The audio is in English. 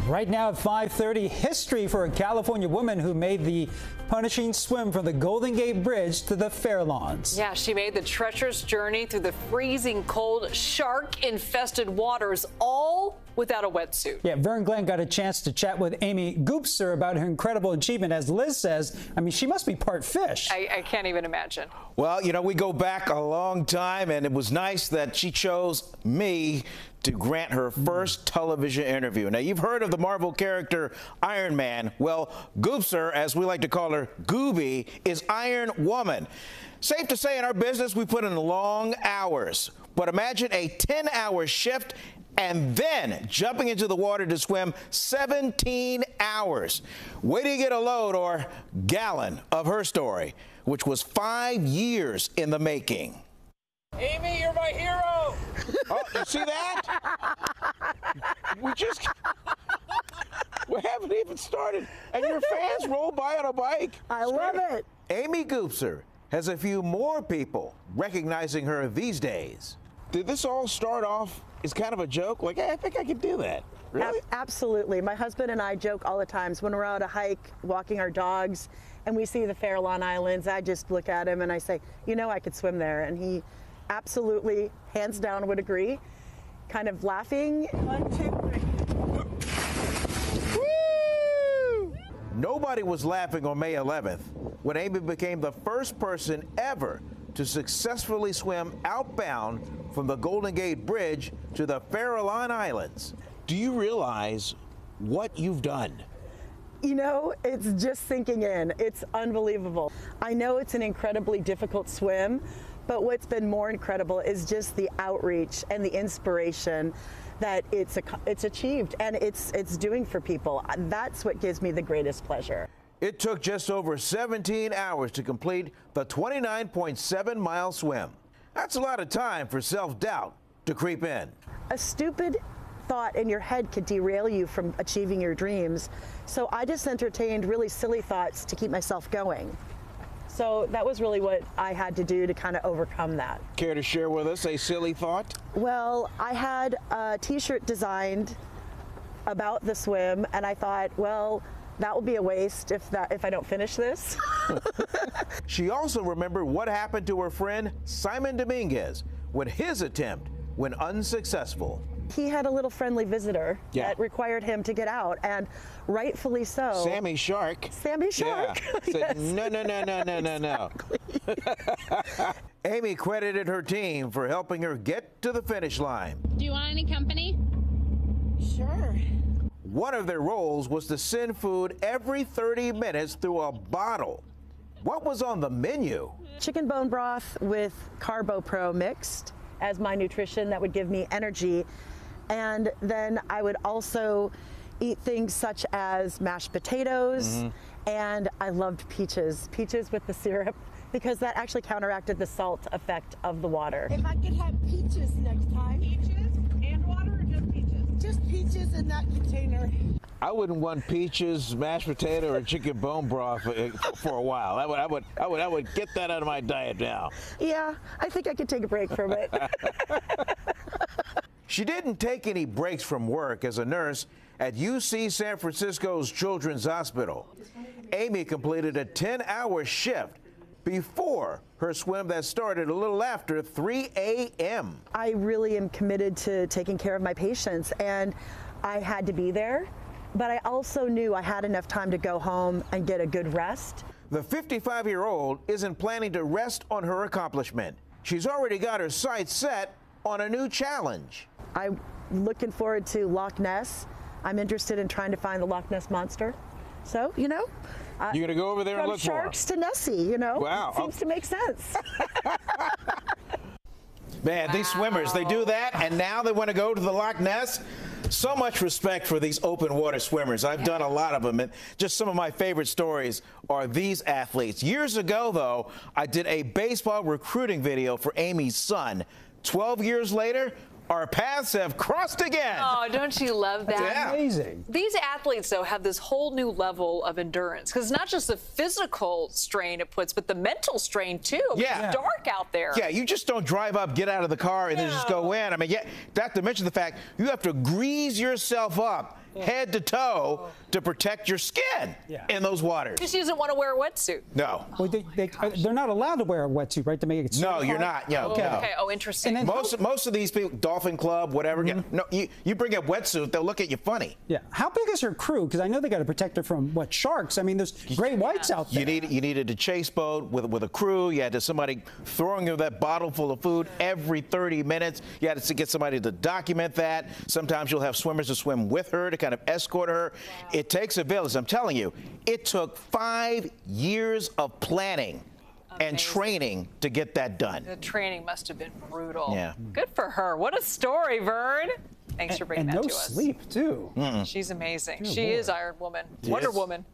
Right now at 5:30, history for a California woman who made the punishing swim from the Golden Gate Bridge to the Fairlawns. Yeah, she made the treacherous journey through the freezing cold, shark-infested waters, all without a wetsuit. Yeah, Vern Glenn got a chance to chat with Amy Goopser about her incredible achievement. As Liz says, I mean, she must be part fish. I can't even imagine. Well, you know, we go back a long time, and it was nice that she chose me to grant her first television interview. Now, you've heard of the Marvel character Iron Man. Well, Goopser, as we like to call her, Gooby, is Iron Woman. Safe to say in our business, we put in long hours. But imagine a 10-hour shift and then jumping into the water to swim 17 hours. Wait till you get a load or gallon of her story, which was 5 years in the making. Amy, you're my hero. Oh, you see that? We haven't even started, and your fans roll by on a bike. I love it. Amy Goopser has a few more people recognizing her these days. Did this all start off as kind of a joke? Like, hey, I think I could do that. Really? Absolutely. My husband and I joke all the time. When we're out a hike, walking our dogs, and we see the Farallon Islands, I just look at him and I say, you know, I could swim there. And he absolutely, hands down, would agree, kind of laughing. 1, 2, 3. Woo! Nobody was laughing on May 11th when Amy became the first person ever to successfully swim outbound from the Golden Gate Bridge to the Farallon Islands. Do you realize what you've done? You know, it's just sinking in. It's unbelievable. I know it's an incredibly difficult swim, but what's been more incredible is just the outreach and the inspiration that it's achieved and it's doing for people. That's what gives me the greatest pleasure. It took just over 17 hours to complete the 29.7-mile swim. That's a lot of time for self-doubt to creep in. A stupid thought in your head could derail you from achieving your dreams. So I just entertained really silly thoughts to keep myself going. So that was really what I had to do to kind of overcome that. Care to share with us a silly thought? Well, I had a t-shirt designed about the swim, and I thought, well, that will be a waste if I don't finish this. She also remembered what happened to her friend Simon Dominguez when his attempt went unsuccessful. He had a little friendly visitor that required him to get out, and rightfully so. Sammy Shark. Sammy Shark. Yeah. Said, yes. No. Amy credited her team for helping her get to the finish line. Do you want any company? Sure. One of their roles was to send food every 30 minutes through a bottle. What was on the menu? Chicken bone broth with Carbo Pro mixed as my nutrition that would give me energy. And then I would also eat things such as mashed potatoes, and I loved peaches with the syrup, because that actually counteracted the salt effect of the water. If I could have peaches next time. Peaches and water, or just peaches? Just peaches in that container. I wouldn't want peaches, mashed potato, or chicken bone broth for a while. I would get that out of my diet now. Yeah, I think I could take a break from it. She didn't take any breaks from work as a nurse at UC San Francisco's Children's Hospital. Amy completed a 10-hour shift before her swim that started a little after 3 a.m. I really am committed to taking care of my patients, and I had to be there, but I also knew I had enough time to go home and get a good rest. The 55-year-old isn't planning to rest on her accomplishment. She's already got her sights set on a new challenge. I'm looking forward to Loch Ness. I'm interested in trying to find the Loch Ness Monster. So, you know. You're going to go over there and look for From sharks to Nessie, you know. Wow. Seems to make sense. Man, these swimmers, they do that, and now they want to go to the Loch Ness. So much respect for these open water swimmers. I've done a lot of them, and just some of my favorite stories are these athletes. Years ago, though, I did a baseball recruiting video for Amy's son. 12 years later, our paths have crossed again. Oh, don't you love that? Yeah. Amazing. These athletes, though, have this whole new level of endurance, because it's not just the physical strain it puts, but the mental strain, too. Yeah. It's dark out there. Yeah, you just don't drive up, get out of the car, and then just go in. I mean, yeah, not to mention the fact you have to grease yourself up head to toe to protect your skin in those waters. She doesn't want to wear a wetsuit. No. Well, they're not allowed to wear a wetsuit, right, to make it No, certified? you're not. Yeah, Okay. no. Okay. Oh, interesting. And then Most of these people, Dolphin Club, whatever, no, you bring a wetsuit, they'll look at you funny. Yeah. How big is her crew? Because I know they got to protect her from what, sharks? I mean, there's great whites out there. You needed a chase boat with a crew. You had somebody throwing you that bottle full of food every 30 minutes. You had to get somebody to document that. Sometimes you'll have swimmers to swim with her to kind of escort her. Wow. It takes a village. I'm telling you, it took 5 years of planning and training to get that done. The training must have been brutal. Yeah. Good for her. What a story, Vern. Thanks for bringing that to us. And no sleep, too. She's amazing. She is Iron Woman. Yes. Wonder Woman.